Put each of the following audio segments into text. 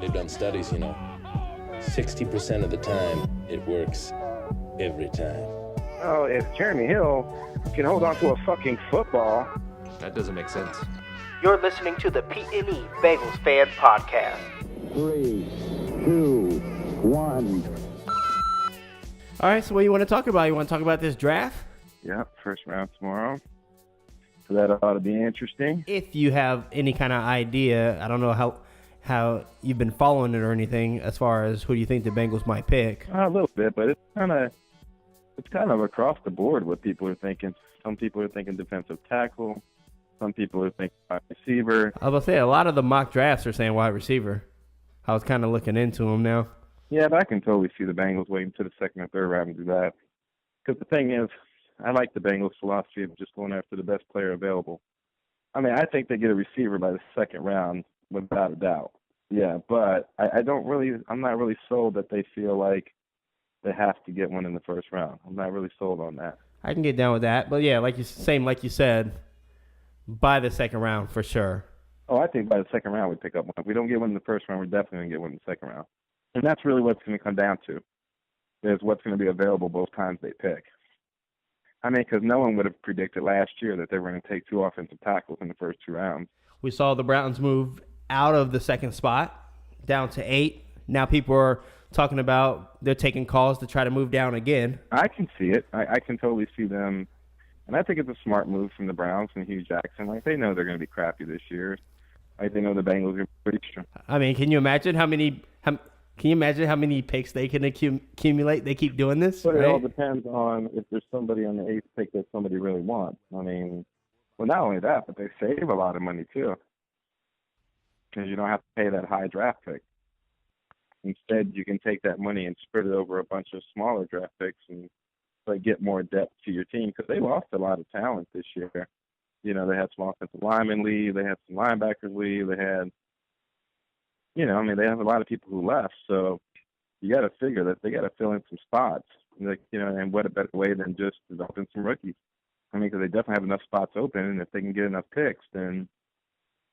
They've done studies, 60% of the time, it works every time. Oh, if Jeremy Hill can hold on to a fucking football. That doesn't make sense. You're listening to the P&E Bengals Fan Podcast. 3, 2, 1. All right, so what do you want to talk about? You want to talk about this draft? Yeah, first round tomorrow. So that ought to be interesting. If you have any kind of idea, I don't know how you've been following it or anything as far as who do you think the Bengals might pick? A little bit, but it's kind of across the board what people are thinking. Some people are thinking defensive tackle. Some people are thinking wide receiver. I was going to say, a lot of the mock drafts are saying wide receiver. I was kind of looking into them now. Yeah, but I can totally see the Bengals waiting to the second or third round to do that. Because the thing is, I like the Bengals' philosophy of just going after the best player available. I mean, I think they get a receiver by the second round without a doubt. Yeah, but I'm not really sold that they feel like they have to get one in the first round. I'm not really sold on that. I can get down with that. But yeah, like you said, by the second round for sure. Oh, I think by the second round we pick up one. If we don't get one in the first round, we're definitely going to get one in the second round. And that's really what's going to come down to, is what's going to be available both times they pick. I mean, because no one would have predicted last year that they were going to take 2 offensive tackles in the first 2 rounds. We saw the Browns move out of the second spot down to 8. Now people are talking about they're taking calls to try to move down again. I can see it. I can totally see them. And I think it's a smart move from the Browns and Hugh Jackson. Like, they know they're going to be crappy this year. Like, they know the Bengals are pretty strong. I mean, can you imagine how many picks they can accumulate? They keep doing this, But right? it all depends on if there's somebody on the 8th pick that somebody really wants. I mean, well, not only that, but they save a lot of money, too. Because you don't have to pay that high draft pick. Instead, you can take that money and spread it over a bunch of smaller draft picks and get more depth to your team, because they lost a lot of talent this year. They had some offensive linemen leave. They had some linebackers leave. They had, they have a lot of people who left. So you got to figure that they got to fill in some spots. And what a better way than just developing some rookies. I mean, because they definitely have enough spots open, and if they can get enough picks, then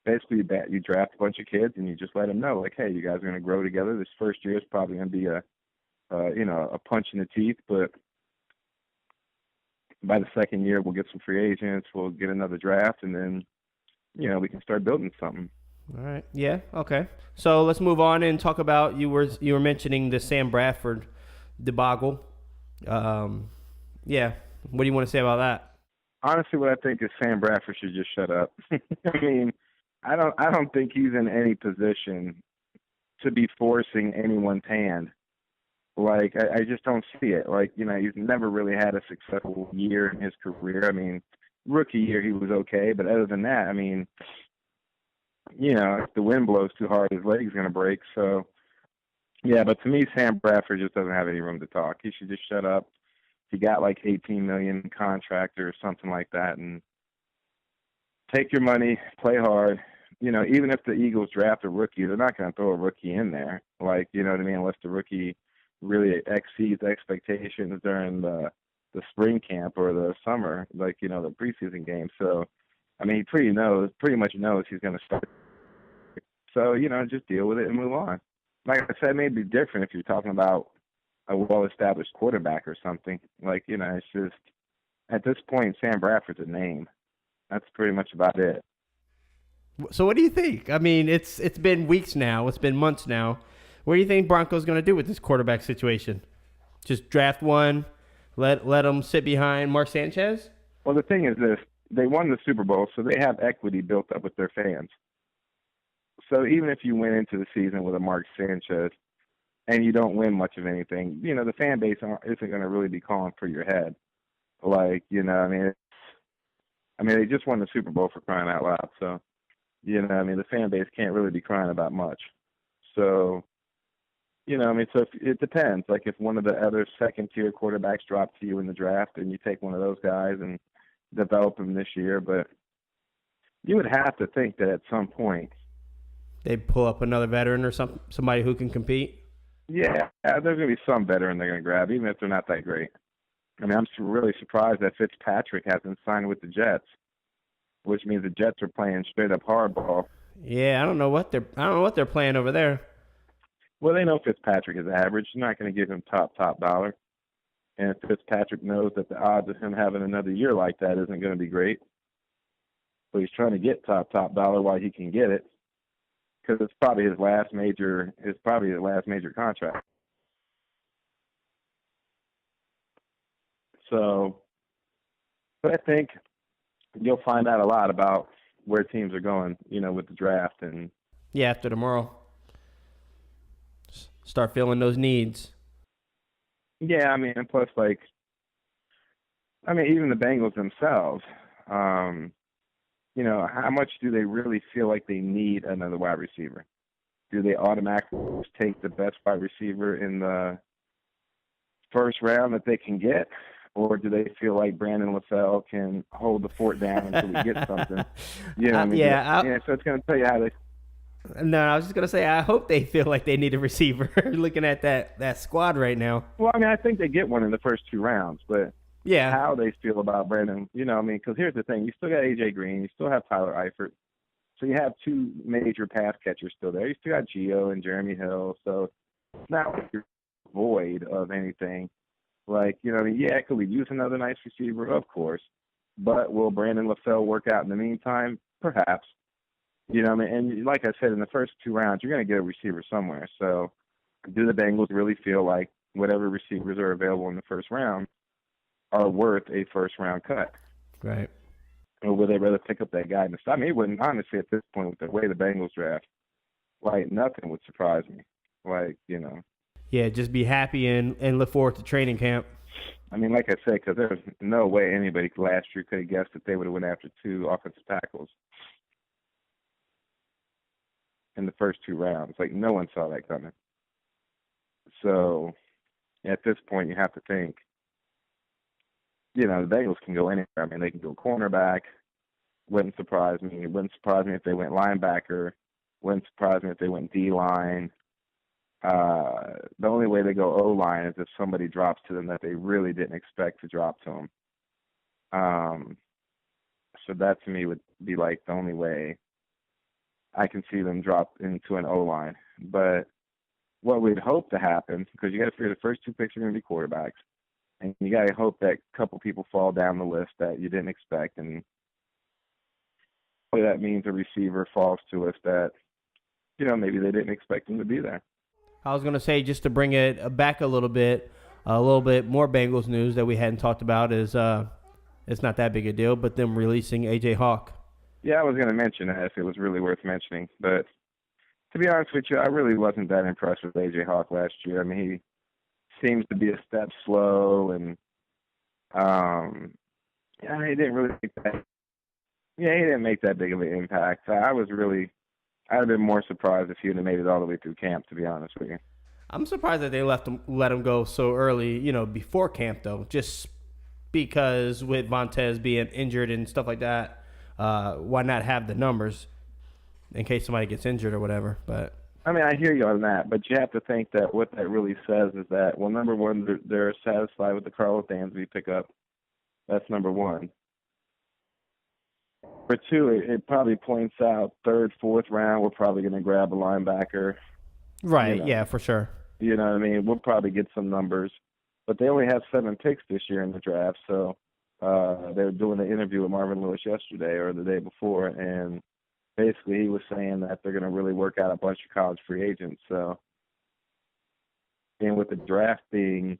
basically you draft a bunch of kids and you just let them know, like, hey, you guys are going to grow together. This first year is probably going to be a punch in the teeth, but by the second year we'll get some free agents, we'll get another draft, and then, we can start building something. All right. Yeah. Okay. So let's move on and talk about you were mentioning the Sam Bradford debacle. Yeah. What do you want to say about that? Honestly, what I think is Sam Bradford should just shut up. I mean, I don't think he's in any position to be forcing anyone's hand. Like, I just don't see it. Like, he's never really had a successful year in his career. I mean, rookie year he was okay, but other than that, I mean, if the wind blows too hard, his leg's going to break. So, yeah, but to me, Sam Bradford just doesn't have any room to talk. He should just shut up. He got like $18 million contract or something like that, and take your money, play hard. Even if the Eagles draft a rookie, they're not going to throw a rookie in there. Like, you know what I mean? Unless the rookie really exceeds expectations during the spring camp or the summer, like, the preseason game. So, I mean, he pretty much knows he's going to start. So, just deal with it and move on. Like I said, it may be different if you're talking about a well-established quarterback or something. Like, it's just, at this point, Sam Bradford's a name. That's pretty much about it. So what do you think? I mean, it's been weeks now. It's been months now. What do you think Broncos going to do with this quarterback situation? Just draft one, let them sit behind Mark Sanchez? Well, the thing is this. They won the Super Bowl, so they have equity built up with their fans. So even if you went into the season with a Mark Sanchez and you don't win much of anything, the fan base isn't going to really be calling for your head. Like, I mean, they just won the Super Bowl, for crying out loud. So, the fan base can't really be crying about much. So, so it depends. Like, if one of the other second-tier quarterbacks drop to you in the draft and you take one of those guys and develop him this year, but you would have to think that at some point they pull up another veteran or somebody who can compete. Yeah, there's going to be some veteran they're going to grab, even if they're not that great. I mean, I'm really surprised that Fitzpatrick hasn't signed with the Jets, which means the Jets are playing straight up hardball. Yeah, I don't know what they're playing over there. Well, they know Fitzpatrick is average. They're not going to give him top dollar. And Fitzpatrick knows that the odds of him having another year like that isn't going to be great. So he's trying to get top dollar while he can get it, because it's probably his last major contract. So, but I think you'll find out a lot about where teams are going, with the draft. And Yeah, after tomorrow. Start filling those needs. yeah, and plus, even the Bengals themselves, how much do they really feel like they need another wide receiver? Do they automatically just take the best wide receiver in the first round that they can get? Or do they feel like Brandon LaFell can hold the fort down until we get something? Yeah, so it's going to tell you how they... No, I was just going to say, I hope they feel like they need a receiver looking at that squad right now. Well, I think they get one in the first 2 rounds, but yeah, how they feel about Brandon, because here's the thing. You still got A.J. Green. You still have Tyler Eifert. So you have 2 major pass catchers still there. You still got Gio and Jeremy Hill. So it's not like you're void of anything. Could we use another nice receiver? Of course. But will Brandon LaFell work out in the meantime? Perhaps. And like I said, in the first 2 rounds, you're going to get a receiver somewhere. So do the Bengals really feel like whatever receivers are available in the first round are worth a first-round cut? Right. Or would they rather pick up that guy? It wouldn't, honestly, at this point, with the way the Bengals draft, nothing would surprise me. Yeah, just be happy and look forward to training camp. Like I said, because there's no way anybody last year could have guessed that they would have went after 2 offensive tackles in the first 2 rounds. No one saw that coming. So at this point, you have to think, the Bengals can go anywhere. They can go cornerback. Wouldn't surprise me. It wouldn't surprise me if they went linebacker. Wouldn't surprise me if they went D-line. The only way they go O-line is if somebody drops to them that they really didn't expect to drop to them. So that to me would be the only way I can see them drop into an O-line. But what we'd hope to happen, because you got to figure the first 2 picks are going to be quarterbacks, and you got to hope that a couple people fall down the list that you didn't expect, and that means a receiver falls to us that, maybe they didn't expect them to be there. I was going to say, just to bring it back a little bit more Bengals news that we hadn't talked about is it's not that big a deal, but them releasing A.J. Hawk. Yeah, I was going to mention that if it was really worth mentioning. But to be honest with you, I really wasn't that impressed with A.J. Hawk last year. He seems to be a step slow, and he didn't really make that. Yeah, he didn't make that big of an impact. I'd have been more surprised if he would have made it all the way through camp, to be honest with you. I'm surprised that they let him go so early, before camp, though, just because with Vontaze being injured and stuff like that, why not have the numbers in case somebody gets injured or whatever? But I hear you on that, but you have to think that what that really says is that, well, number one, they're satisfied with the Carlos Dansby pickup. That's number one. For 2, it probably points out 3rd, 4th round, we're probably going to grab a linebacker. Right, yeah, for sure. You know what I mean? We'll probably get some numbers. But they only have 7 picks this year in the draft, so they were doing an interview with Marvin Lewis yesterday or the day before, and basically he was saying that they're going to really work out a bunch of college free agents. So, and with the draft being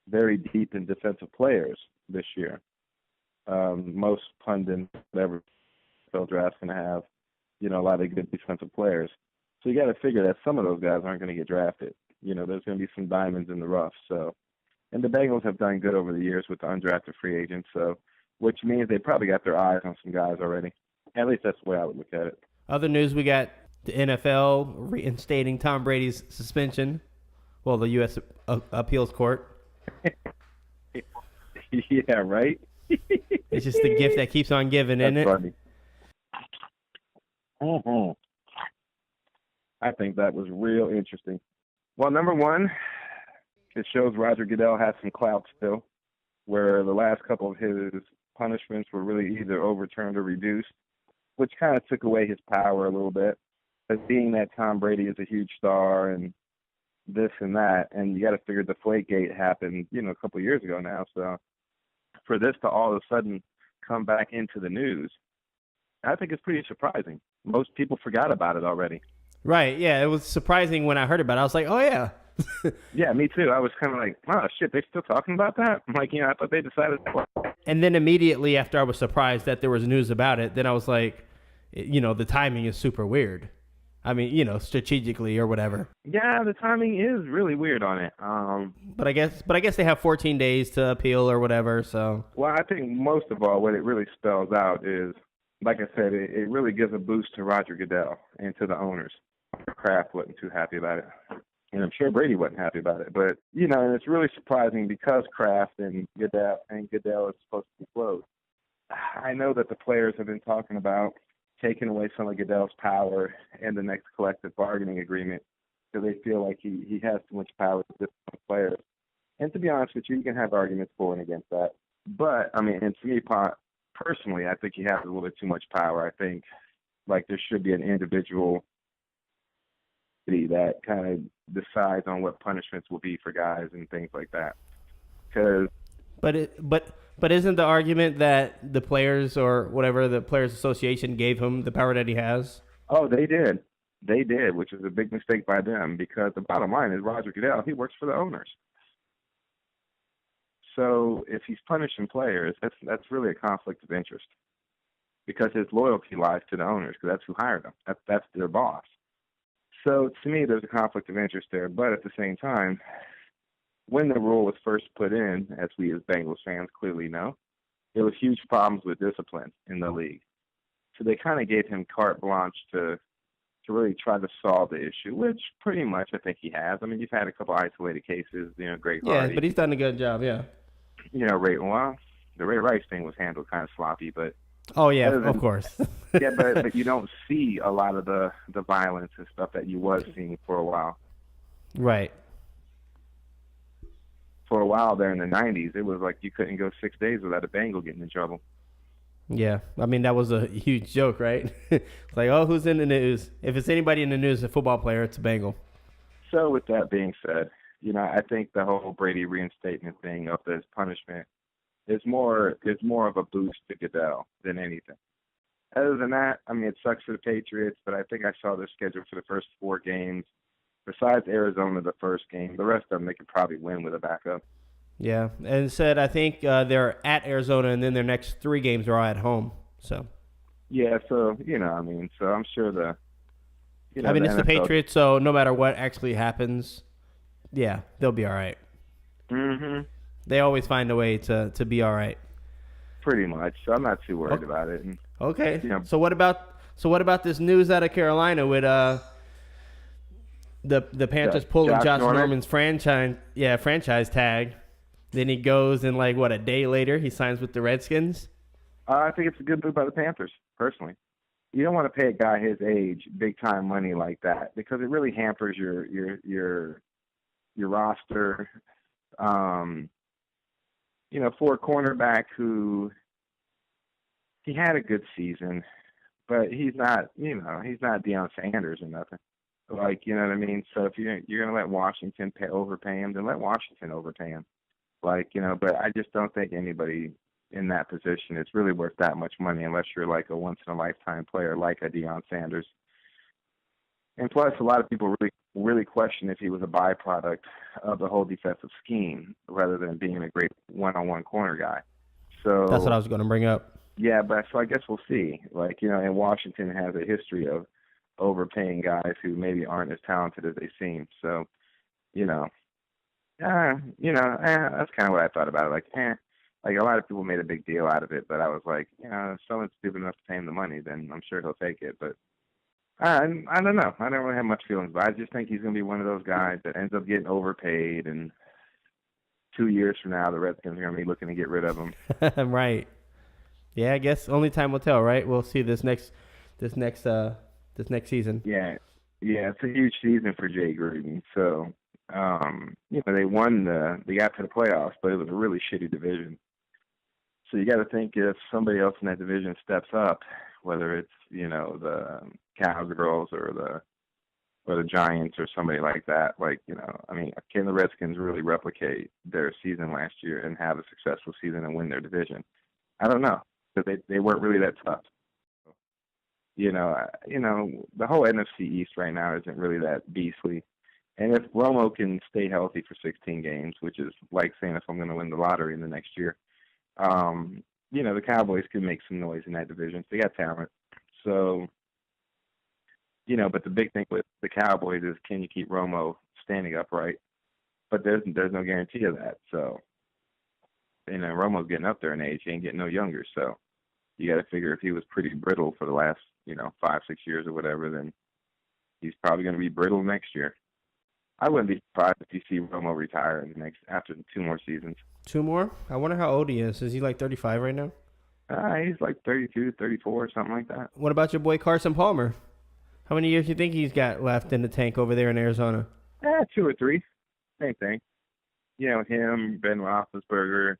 very deep in defensive players this year, most pundits, whatever draft's going to have, a lot of good defensive players. So you got to figure that some of those guys aren't going to get drafted. There's going to be some diamonds in the rough. So, and the Bengals have done good over the years with the undrafted free agents. So, which means they probably got their eyes on some guys already. At least that's the way I would look at it. Other news, we got the NFL reinstating Tom Brady's suspension. Well, the U.S. Appeals Court. Yeah, right? It's just the gift that keeps on giving, isn't it? Funny. Mm-hmm. I think that was real interesting. Well, number one, it shows Roger Goodell has some clout still, where the last couple of his punishments were really either overturned or reduced, which kind of took away his power a little bit. being that Tom Brady is a huge star and this and that, and you got to figure Deflategate happened, a couple of years ago now. So for this to all of a sudden come back into the news, I think it's pretty surprising. Most people forgot about it already. Right, yeah, it was surprising when I heard about it. I was like, oh, yeah. Yeah, me too. I was kind of like, oh, shit, they're still talking about that? I'm like, I thought they decided that. And then immediately after I was surprised that there was news about it, then I was like, the timing is super weird. I mean, strategically or whatever. Yeah, the timing is really weird on it. But I guess they have 14 days to appeal or whatever, so. Well, I think most of all what it really spells out is, like I said, it really gives a boost to Roger Goodell and to the owners. Kraft wasn't too happy about it. And I'm sure Brady wasn't happy about it. But, and it's really surprising because Kraft and Goodell is supposed to be closed. I know that the players have been talking about taking away some of Goodell's power in the next collective bargaining agreement because they feel like he has too much power to discipline players. And to be honest with you can have arguments for and against that. But, and to me, personally, I think he has a little bit too much power. I think, there should be an individual that kind of decides on what punishments will be for guys and things like that. But isn't the argument that the players or whatever the Players Association gave him the power that he has? Oh, they did. They did, which is a big mistake by them because the bottom line is Roger Goodell, he works for the owners. So if he's punishing players, that's really a conflict of interest because his loyalty lies to the owners because that's who hired him. That's their boss. So to me, there's a conflict of interest there. But at the same time, when the rule was first put in, as we as Bengals fans clearly know, there was huge problems with discipline in the league. So they kind of gave him carte blanche to really try to solve the issue, which pretty much I think he has. I mean, you've had a couple isolated cases, Greg Hardy. Yeah, but he's done a good job, yeah. The Ray Rice thing was handled kind of sloppy, but oh yeah, of course. Yeah, but you don't see a lot of the violence and stuff that you was seeing for a while. Right. For a while there in the 90s, it was like you couldn't go 6 days without a Bengal getting in trouble. Yeah, I mean, that was a huge joke, right? It's like, oh, who's in the news? If it's anybody in the news, a football player, it's a Bengal. So with that being said, I think the whole Brady reinstatement thing of this punishment is more of a boost to Goodell than anything. Other than that, it sucks for the Patriots, but I think I saw their schedule for the first 4 games. Besides Arizona, the first game, the rest of them they could probably win with a backup. Yeah, and it said I think they're at Arizona, and then their next 3 games are all at home. So. Yeah, so so I'm sure the. It's the Patriots, so no matter what actually happens, yeah, they'll be all right. Mhm. They always find a way to be all right. Pretty much. So I'm not too worried about it. And, okay. So what about this news out of Carolina with the Panthers pulling Josh Norman's franchise tag? Then he goes and a day later he signs with the Redskins. I think it's a good move by the Panthers, personally. You don't want to pay a guy his age big time money like that because it really hampers your roster. For a cornerback who he had a good season, but he's not Deion Sanders or nothing. You know what I mean? So if you're going to let Washington overpay him, then let Washington overpay him. But I just don't think anybody in that position is really worth that much money unless you're a once-in-a-lifetime player like a Deion Sanders. And plus, a lot of people really question if he was a byproduct of the whole defensive scheme rather than being a great one-on-one corner guy. So that's what I was going to bring up. Yeah, but so I guess we'll see. And Washington has a history of overpaying guys who maybe aren't as talented as they seem. So, that's kind of what I thought about it. A lot of people made a big deal out of it, but I was like, if someone's stupid enough to pay him the money, then I'm sure he'll take it. But I don't know. I don't really have much feelings, but I just think he's going to be one of those guys that ends up getting overpaid, and 2 years from now, the Redskins are going to be looking to get rid of him. Right. Yeah, I guess only time will tell, right? We'll see this next season. Yeah, it's a huge season for Jay Gruden. So, they got to the playoffs, but it was a really shitty division. So you got to think if somebody else in that division steps up, whether it's, you know, the Cowgirls or the Giants or somebody like that. Like, you know, I mean, can the Redskins really replicate their season last year and have a successful season and win their division? I don't know, because they weren't really that tough. You know, the whole NFC East right now isn't really that beastly. And if Romo can stay healthy for 16 games, which is like saying if I'm going to win the lottery in the next year, you know, the Cowboys can make some noise in that division. They got talent. So, you know, but the big thing with the Cowboys is, can you keep Romo standing upright? But there's no guarantee of that. So, you know, Romo's getting up there in age. He ain't getting no younger. So you got to figure if he was pretty brittle for the last, you know, 5-6 years or whatever, then he's probably going to be brittle next year. I wouldn't be surprised if you see Romo retire in the after 2 more seasons. 2 more? I wonder how old he is. Is he like 35 right now? He's like 32, 34, something like that. What about your boy Carson Palmer? How many years do you think he's got left in the tank over there in Arizona? 2 or 3. Same thing. You know, him, Ben Roethlisberger,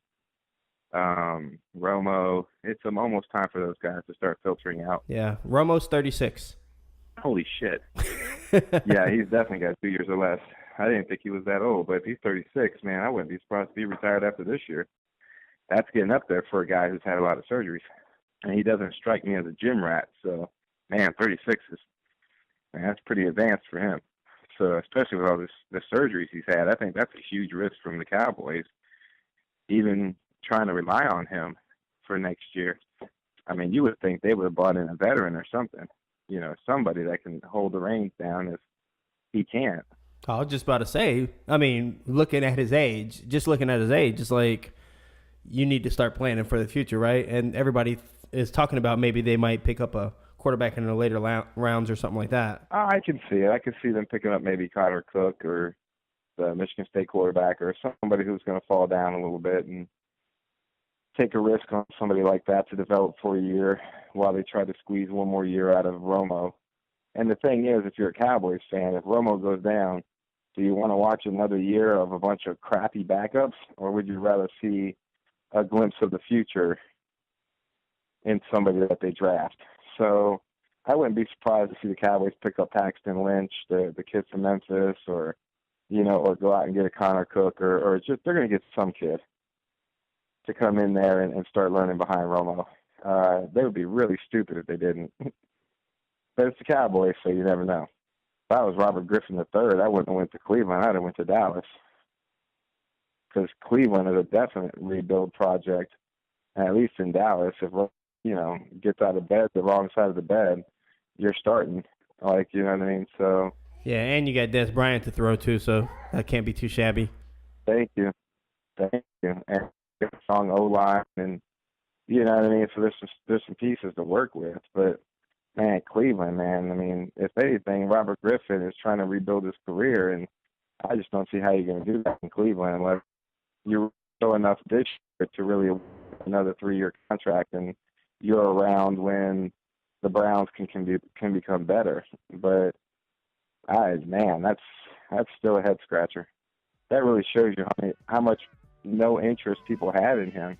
Romo. It's almost time for those guys to start filtering out. Yeah, Romo's 36. Holy shit. Yeah, he's definitely got 2 years or less. I didn't think he was that old, but if he's 36, man, I wouldn't be surprised if he retired after this year. That's getting up there for a guy who's had a lot of surgeries. And he doesn't strike me as a gym rat. So, man, 36 is, man, that's pretty advanced for him. So, especially with all the surgeries he's had, I think that's a huge risk from the Cowboys, even trying to rely on him for next year. I mean, you would think they would have brought in a veteran or something, you know, somebody that can hold the reins down if he can't. I was just about to say, I mean, looking at his age, it's like you need to start planning for the future, right? And everybody is talking about maybe they might pick up a quarterback in the later rounds or something like that. I can see it. I can see them picking up maybe Connor Cook or the Michigan State quarterback or somebody who's going to fall down a little bit and take a risk on somebody like that to develop for a year while they try to squeeze 1 more year out of Romo. And the thing is, if you're a Cowboys fan, if Romo goes down, do you want to watch another year of a bunch of crappy backups, or would you rather see a glimpse of the future in somebody that they draft? So I wouldn't be surprised to see the Cowboys pick up Paxton Lynch, the kid from Memphis, or, you know, or go out and get a Connor Cook, or just they're going to get some kid to come in there and start learning behind Romo. They would be really stupid if they didn't. But it's the Cowboys, so you never know. If I was Robert Griffin III, I wouldn't have went to Cleveland. I'd have went to Dallas. Because Cleveland is a definite rebuild project, at least in Dallas. If, you know, gets out of bed, the wrong side of the bed, you're starting. Like, you know what I mean? So. Yeah, and you got Des Bryant to throw too, so that can't be too shabby. Thank you. And strong O-line, and you know what I mean? So there's some pieces to work with. But, man, Cleveland, man, I mean, if anything, Robert Griffin is trying to rebuild his career, and I just don't see how you're going to do that in Cleveland unless you show enough this year to really another 3-year contract, and you're around when the Browns can become better. But, man, that's still a head-scratcher. That really shows you how much no interest people had in him.